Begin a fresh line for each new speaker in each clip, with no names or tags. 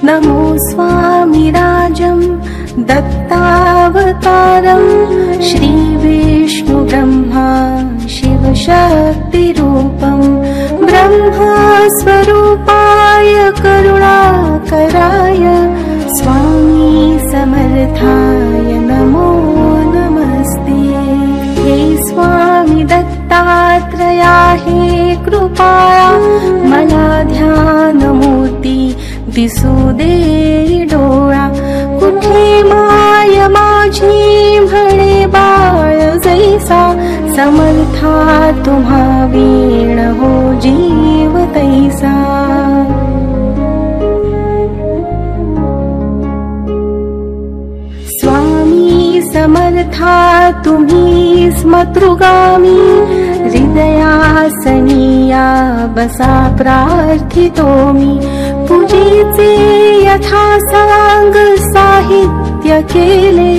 नमो स्वामिराजं दत्तावतारं श्रीविष्णुब्रह्मा शिवशक्तिरूपं ब्रह्मस्वरूपाय करुणाकराय स्वामी समर्थाय नमो नमस्ते। हे स्वामी दत्तात्रेया हे कृपाळा मला ध्यानमूर्ती दिसू दे डोळा, कुठे माय माझी म्हणे बाळ जैसा, समर्था तुम्हा वीण हो जीव तैसा। स्वामी समर्था तुम्ही स्मतृगामी, हृदयासनिया बसा प्रार्थितो मी, पूजेचे यथा सांग साहित्य केले,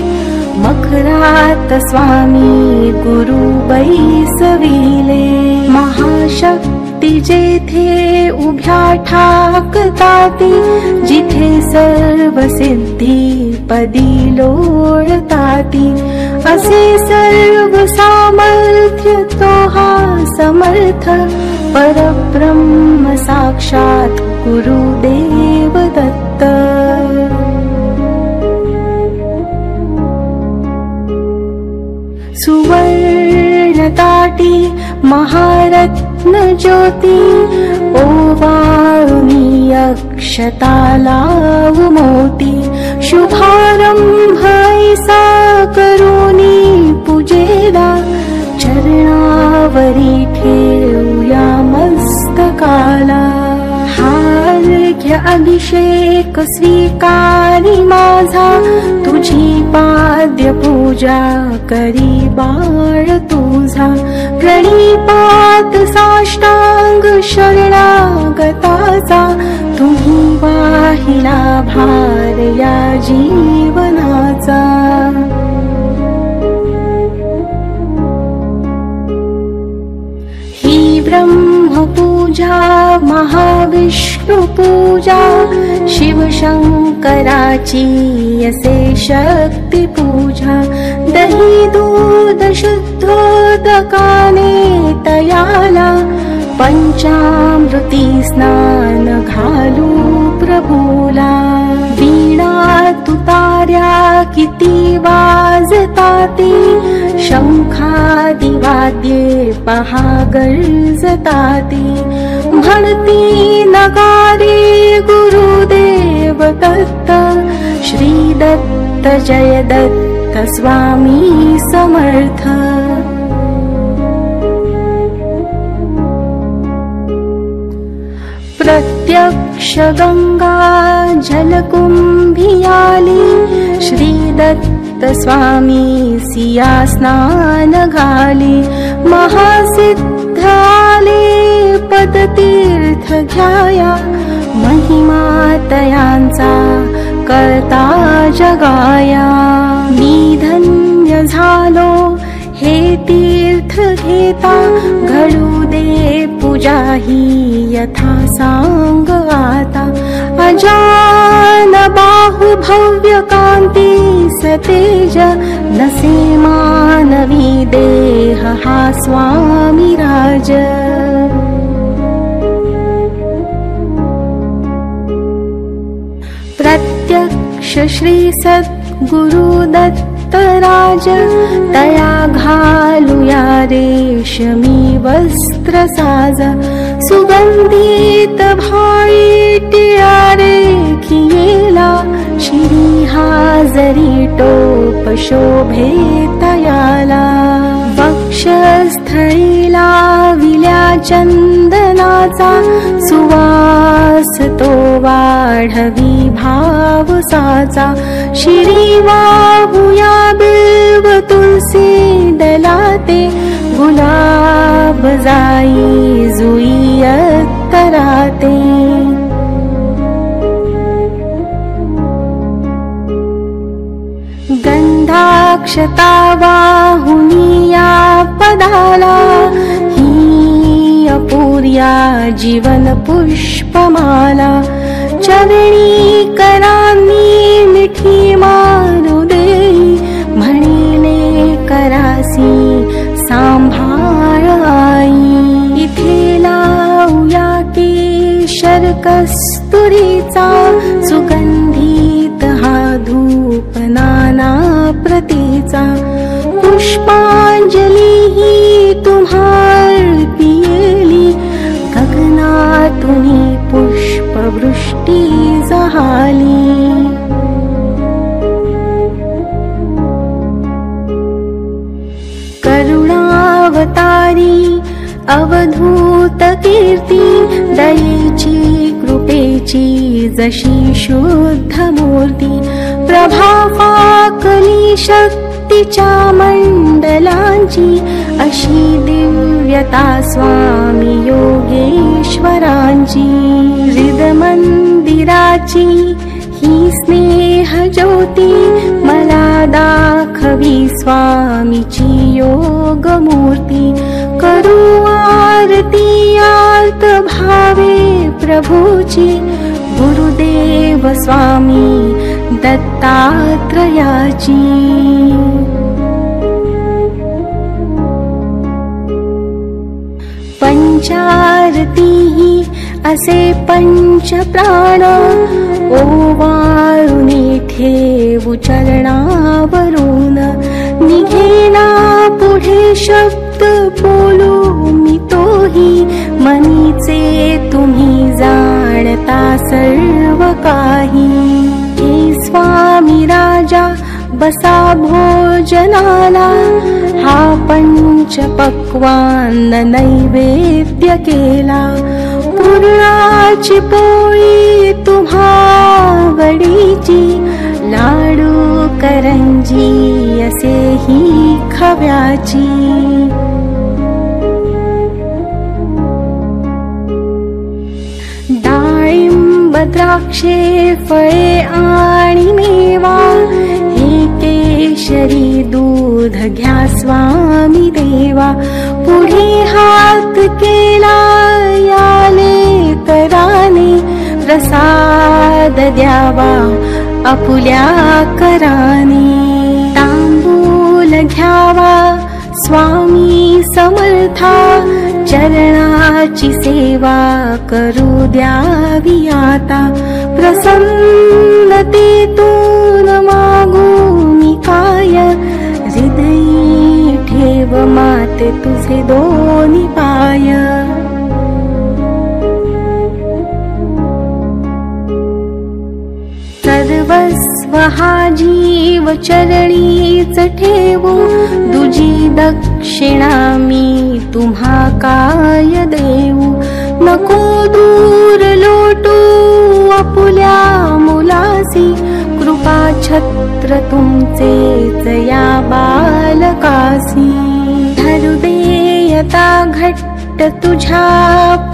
मखरात स्वामी गुरु बैसविले। महाशक्ती जेथे उभ्या ठाकताती, जिथे सर्व सिद्धी पदी लोळताती, असे सर्व सामर्थ्य तो हा समर्थ, परब्रह्म साक्षात गुरुदेव दत्त। सुवर्णताटी महारत्न ज्योती, ओवाळुनी अक्षता लावू मोती, शुभारंभ ऐसा करुनी पूजेला, चरणावरी ठेवूया मस्तकाला। हार्घ्य अभिषेक स्वीकारी माझा, तुझी पाद्य पूजा करी बाळ तुझा, प्रणिपात साष्टांग शरणागताचा, तुम्ही वाहिला भार या जीवनाचा। ही ब्रह्मपूजा महाविष्णु पूजा, शिवशंकराची असे शक्ती पूजा, दही दूध शुद्धोदकाने तयाला, पंचामृती स्नान घालू प्रभूला। वीणा तुतार्या किती वाजताती, शंखादि वाद्ये पहा गर्जताती, म्हणती नगारे गुरुदेव दत्त, श्री दत्त जय दत्त स्वामी समर्थ। प्रत्यक्ष गंगा जलकुंभियाली, श्री दत्त स्वामी सिया स्नान घाली, महासिद्ध आले पदतीर्थ घ्याया, महिमा तयांचा कळता जगाया। मी धन्य झालो हे तीर्थ घेता, घडू दे पूजा ही यथा सांग आता, अजान बाहु भव्य कांती सतेज, नसे मानवी देह हा स्वामी राज। प्रत्यक्ष श्री सद्गुरु दत्त राज, तया घालूया रेशमी वस्त्र साज, सुगंधित भाळी टिळा रेखियेला, शिरी हाजरी टोप शोभे तयाला, वक्षस्थळी लाविल्या चंदनाचा, सुवास तो वाढवी भाव साचा, शिरी वाहूया बिल्व तुलसी दलाते, गुलाब जाई जुई अत्तराते। रुद्राक्षता वाहुनिया पदाला ही अपूर्या जीवन पुष्पमाला चरणी करांनी मिठी मारू देई म्हणिले करासी सांभाळ आई इथे लावूया केशर कस्तुरीचा सुगंधित हा धूप नाना प्रतीचा पुष्पांजली ही तुम्हार पियेली गगनातूनी पुष्पवृष्टी झाली करुणावतारी अवधूत कीर्ती दयेची कृपेची जशी शुद्ध मूर्ती प्रभा फाकली शक्तीच्या मंडलांची अशी दिव्यता स्वामी योगेश्वरांची हृदय मंदिराची ही स्नेह ज्योती मला दाखवी स्वामीची योग मूर्ती करू आरती आर्त भावे प्रभूची गुरुदेव स्वामी दत्तात्रयाची पंचारती असे पंच प्राण ओवाळून ठेवू चरणावरून निघेना पुढे शब्द बोलू मी तोही मनीचे तुम्ही जाणता सर्व काही हे स्वामी राजा बसा भोजनाला हा पंच पक्वान्न नैवेद्य केला पुरणाची पोळी तुम्हा वडीची लाडू करंजी असे ही खव्याची डाळिंब द्राक्षे फळे आणि मेवा हे केशरी दूध घ्या स्वामी देवा पुढे हात केला याले कराने प्रसाद द्यावा आपुल्या कराने तांबूल घ्यावा स्वामी समर्था चरणाची सेवा करू द्यावी आता प्रसन्नतेतून मागू मी काय हृदयी ठेव माते तुझे दोन्ही पाय सर्वस्व हा जीव चरणीच ठेवू दुजी दक्षिणा मी तुम्हा काय देऊ नको दूर लोटू आपुल्या मुलासी कृपा छत्र तुमचेच या बालकासी धरू देयता घट्ट तुझ्या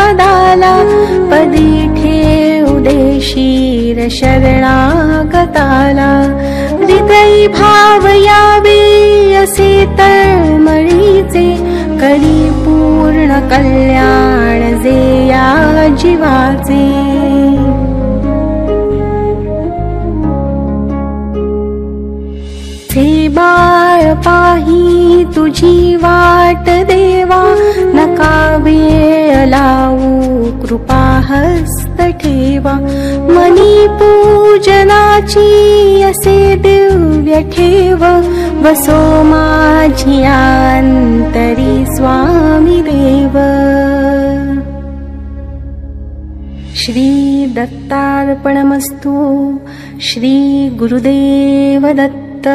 पदाला पदी ठेवू दे शीर शरणागताला हृदयी भाव यावे असे तळमळीचे करी पूर्ण कल्याण जे या जीवाचे हे बाळ पाही तुझी वाट देवा नका वेळ लावू कृपा हस्त ठेवा मनी पूजनाची असे दिव्य ठेव वसो माझी अंतरी स्वामी देव श्री दत्तार्पणमस्तु श्री गुरुदेव दत्त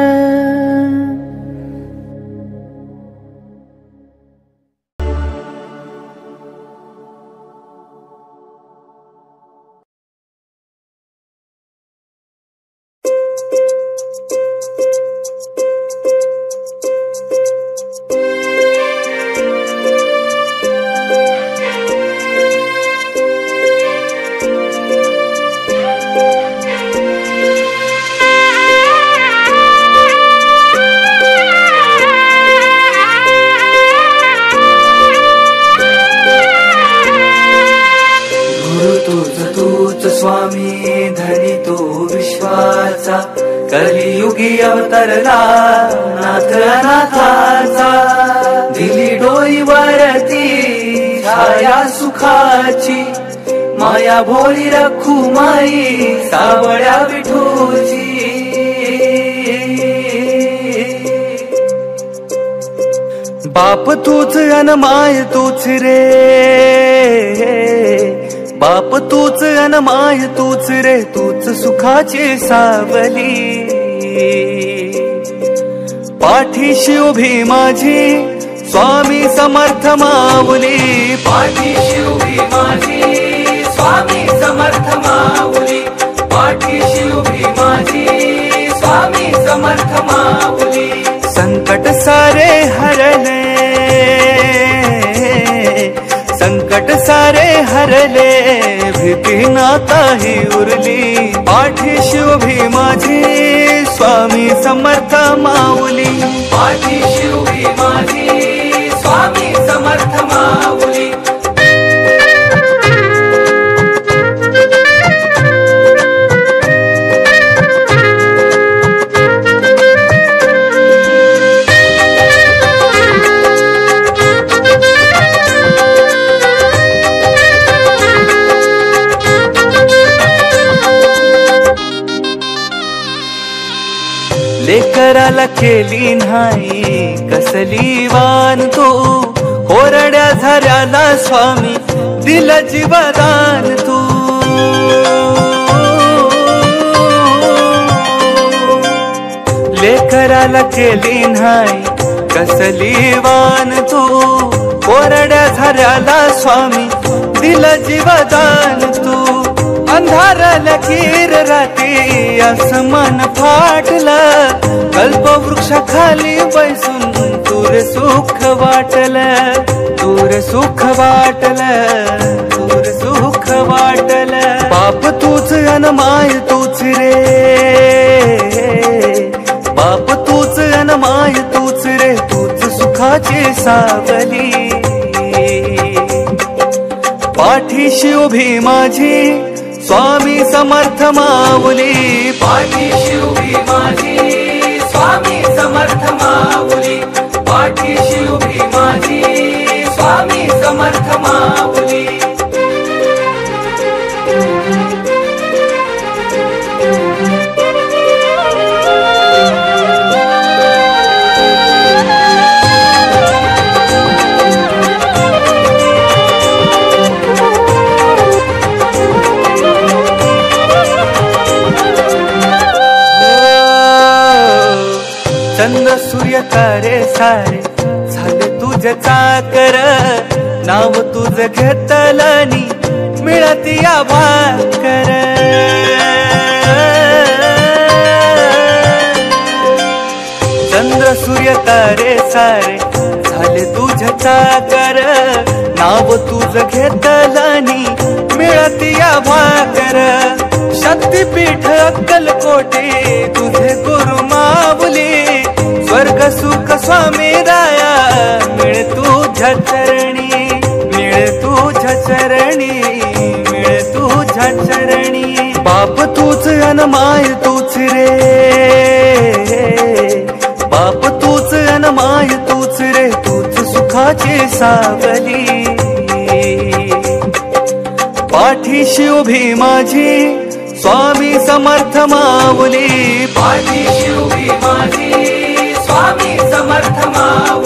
देवाचा, कलियुगी अवतरला नाथ अनाथाचा. दिली डोईवरती छाया सुखाची, माया भोळी रखुमाई सावळ्या विठूची. बाप तूच अन माय तूच रे, बाप तूच अन माय तूच रे, तूच सुखाची सावली. पाठीशी उभी माझी स्वामी समर्थ माऊली, पाठीशी उभी माझी स्वामी समर्थ माऊली, पाठीशी उभी माझी स्वामी समर्थ माऊली. संकट सारे हरले, संकट सारे हरले, भीती नाताही उरली. पाठीशी उभी माझी स्वामी समर्थ माऊली, पाठीशी उभी माझी स्वामी समर्थ माऊली. लेकराला केली नाही कसली वान तू, कोरड्या झऱ्याला स्वामी दिला जीवदान तू. लेकराला केली नाही कसली वान तू, कोरड्या झऱ्याला स्वामी दिला जीवदान तू. अंधार लकीर राती आसमान फाटलं, कल्पवृक्षाखाली बैसून दूर सुख वाटलं, दूर सुख वाटलं, दूर सुख वाटलं. बाप तूच अन माय तूच रे, बाप तूच अन माय तूच रे, तूच सुखाची सावली. पाठीशी उभी माझी स्वामी समर्थ माऊली, पाठीशी उभी माझी स्वामी समर्थ माऊली, पाठीशी उभी माझी स्वामी समर्थ माऊली. चंद्र सूर्य तारे सारे झाले तुझे चाकर, नाव तुझ घेतलनी मिळती या भाकर. चंद्र सूर्य तारे सारे झाले तुझे चाकर, नाव तुझ घेतलनी मिळती या भाकर. शक्तिपीठ अक्कलकोटे तुझे गुरु माऊली, स्वर्ग सुख स्वामी राया मिळ तुझ्या चरणी, मिळ तुझ्या चरणी, मिळ तुझ्या चरणी. बाप तूच अन माय तूच रे, बाप तूच अन माय तूच रे, तूच सुखाची सावली. पाठीशी उभी माझी स्वामी समर्थ माऊली, पाठीशी उभी माझी स्वामी समर्थ माऊली.